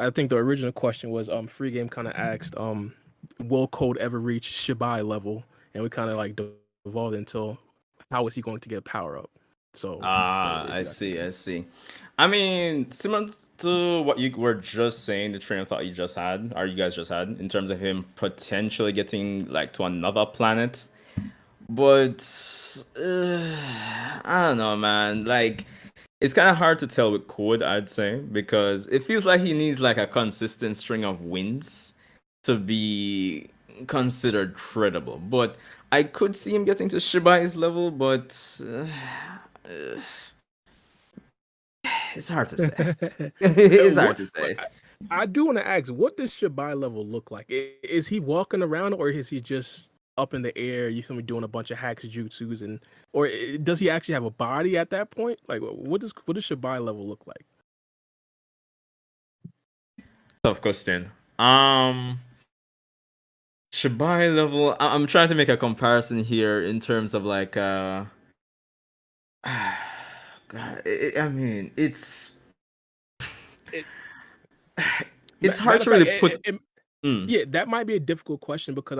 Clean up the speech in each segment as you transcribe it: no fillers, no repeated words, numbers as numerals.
I think the original question was free game kind of asked will Code ever reach Shibai level, and we kind of like devolved into how is he going to get a power up. So Ah, if I you got see, this. I see. I mean, similar to what you were just saying, the train of thought you just had, or you guys just had, in terms of him potentially getting like to another planet. But I don't know, man. Like, it's kind of hard to tell with Code, I'd say, because it feels like he needs like a consistent string of wins to be considered credible. But I could see him getting to Shibai's level, but it's hard to say. It's hard What to say. I do want to ask, what does Shibai level look like? Is he walking around, or is he just up in the air? You feel me, doing a bunch of hacks, jutsus, and or does he actually have a body at that point? Like, what does Shibai level look like? Tough question. Um, Shibai level. I'm trying to make a comparison here in terms of like God, I mean, It, it's hard matter of to fact, really put. Mm, yeah, that might be a difficult question because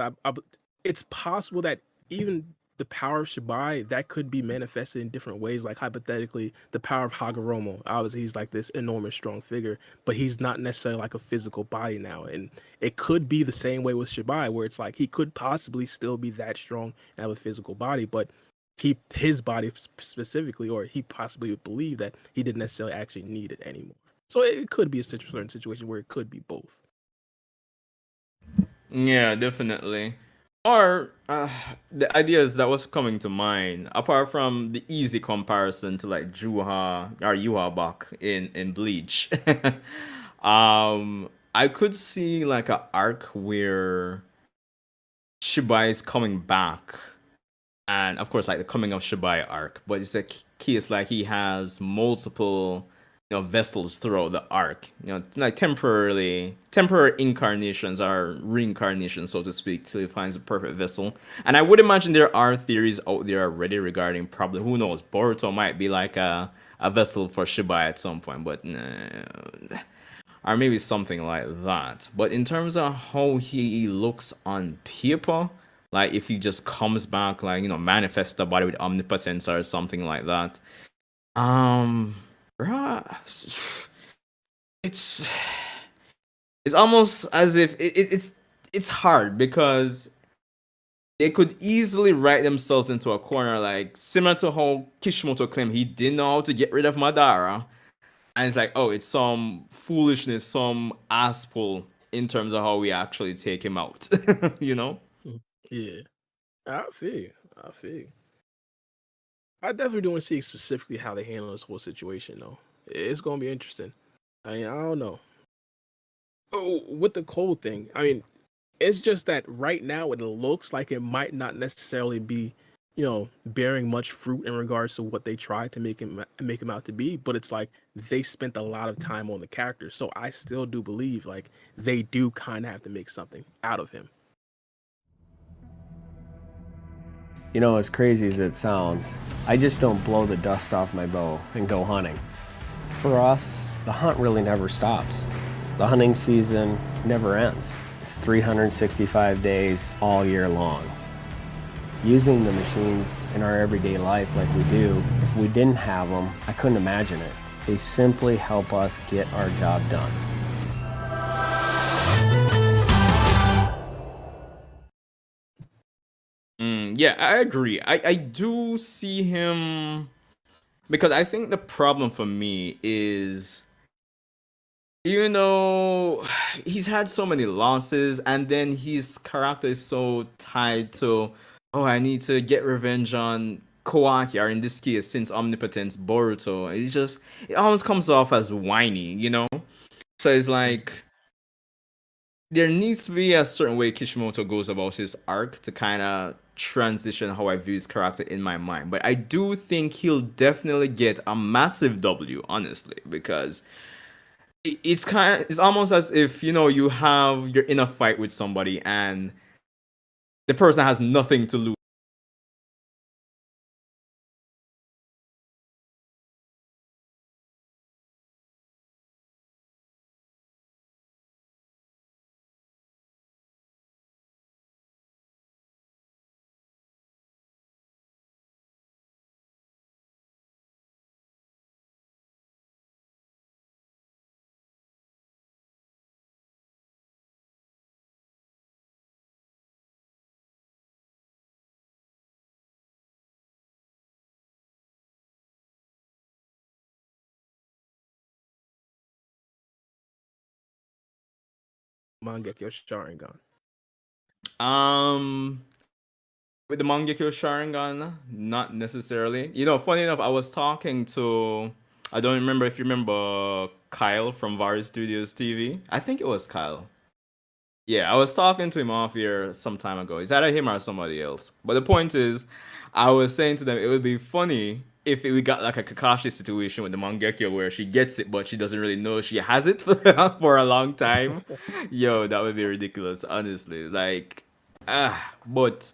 it's possible that even the power of Shibai that could be manifested in different ways. Like hypothetically, the power of Hagoromo. Obviously, he's like this enormous, strong figure, but he's not necessarily like a physical body now. And it could be the same way with Shibai, where it's like he could possibly still be that strong and have a physical body, but his body specifically, or he possibly would believe that he didn't necessarily actually need it anymore. So it could be a certain situation where it could be both. yeah, definitely. Or the ideas that was coming to mind, apart from the easy comparison to like Juha or Yuha Bak in Bleach, I could see like a arc where Shibai is coming back, and of course like the coming of Shibai arc, but it's a case like he has multiple vessels throughout the arc, like temporary incarnations or reincarnations, so to speak, till he finds the perfect vessel. And I would imagine there are theories out there already regarding, probably, who knows, Boruto might be like a vessel for Shibai at some point, but nah, or maybe something like that. But in terms of how he looks on paper, like if he just comes back, like manifests the body with omnipotence or something like that, um, it's it's almost as if it's hard because they could easily write themselves into a corner, like similar to how Kishimoto claimed he didn't know how to get rid of Madara, and it's like, oh, it's some foolishness, some asshole in terms of how we actually take him out, you know? Mhm. Yeah, I feel. I feel. I definitely do want to see specifically how they handle this whole situation, though. It's gonna be interesting. I mean, I don't know. Oh, with the cold thing, I mean, it's just that right now it looks like it might not necessarily be, bearing much fruit in regards to what they tried to make him out to be. But it's like they spent a lot of time on the character, so I still do believe like they do kind of have to make something out of him. You know, as crazy as it sounds, I just don't blow the dust off my bow and go hunting. For us, the hunt really never stops. The hunting season never ends. It's 365 days all year long. Using the machines in our everyday life like we do, if we didn't have them, I couldn't imagine it. They simply help us get our job done. Yeah, I agree. I do see him, because I think the problem for me is, he's had so many losses, and then his character is so tied to, oh, I need to get revenge on Kawaki, or in this case, since Omnipotence, Boruto. It almost comes off as whiny. So it's like there needs to be a certain way Kishimoto goes about his arc to kind of transition how I view his character in my mind. But I do think he'll definitely get a massive W, honestly, because it's almost as if you're in a fight with somebody and the person has nothing to lose. Mangekyo Sharingan? Um, with the Mangekyo Sharingan, not necessarily. Funny enough, I was talking to, I don't remember if you remember Kyle from Vari Studios TV. I think it was Kyle. Yeah, I was talking to him off here some time ago. Is that him or somebody else? But the point is, I was saying to them it would be funny if we got like a Kakashi situation with the Mangekyo where she gets it but she doesn't really know she has it for a long time. Yo, that would be ridiculous, honestly. Like, but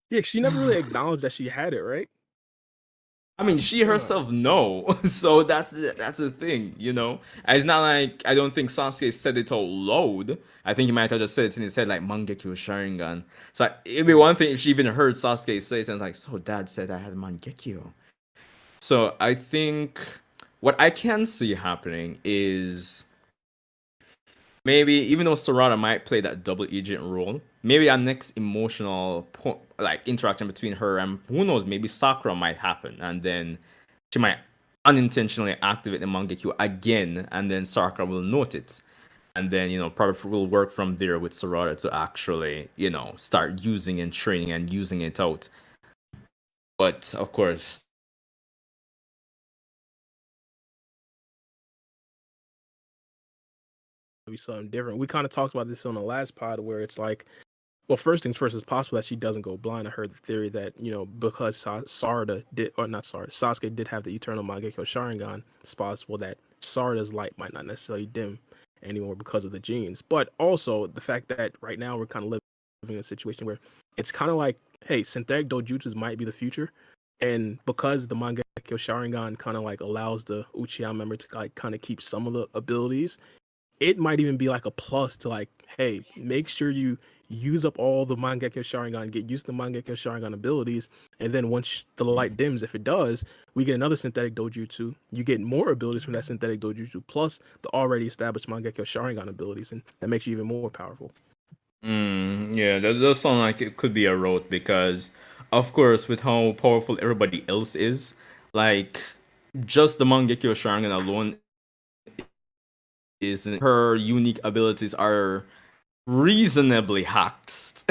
Yeah, she never really acknowledged that she had it, right? I mean, she herself know, so that's the thing. And it's not like I don't think Sasuke said it out loud. I think he might have just said it in his head like Mangekyo Sharingan. So it'd be one thing if she even heard Sasuke say it and like, so Dad said I had Mangekyo. So I think what I can see happening is maybe even though Sarada might play that double agent role, maybe our next emotional like interaction between her and who knows, maybe Sakura might happen, and then she might unintentionally activate the Mangekyo again, and then Sakura will note it, and then probably will work from there with Sarada to actually start using and training and using it out. But of course, Be something different. We kind of talked about this on the last pod where it's like, well, first things first, it's possible that she doesn't go blind. I heard the theory that because Sarada did, or not Sarada, Sasuke did have the Eternal Mangekyo Sharingan. It's possible that Sarada's light might not necessarily dim anymore because of the genes. But also the fact that right now we're kind of living in a situation where it's kind of like, hey, synthetic dojutsus might be the future, and because the Mangekyo Sharingan kind of like allows the Uchiha member to like kind of keep some of the abilities, it might even be like a plus to like, hey, make sure you use up all the Mangekyo Sharingan, get used to the Mangekyo Sharingan abilities, and then once the light dims, if it does, we get another synthetic dojutsu. You get more abilities from that synthetic dojutsu, plus the already established Mangekyo Sharingan abilities, and that makes you even more powerful. Yeah, that does sound like it could be a route because, of course, with how powerful everybody else is, like just the Mangekyo Sharingan alone isn't her unique abilities are reasonably hacked,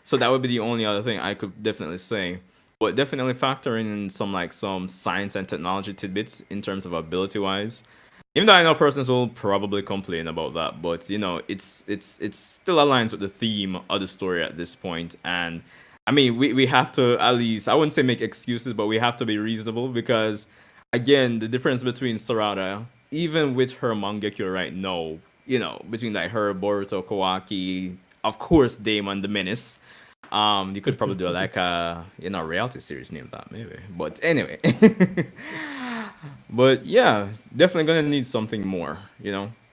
So that would be the only other thing I could definitely say. But definitely factor in some science and technology tidbits in terms of ability wise. Even though I know persons will probably complain about that, but it's still aligns with the theme of the story at this point. And I mean, we have to at least, I wouldn't say make excuses, but we have to be reasonable because again, the difference between Sarada, even with her Mangekyo right now, between like her, Boruto, Kawaki, of course Damon the Menace. You could probably do like a reality series named that maybe. But anyway. But yeah, definitely gonna need something more,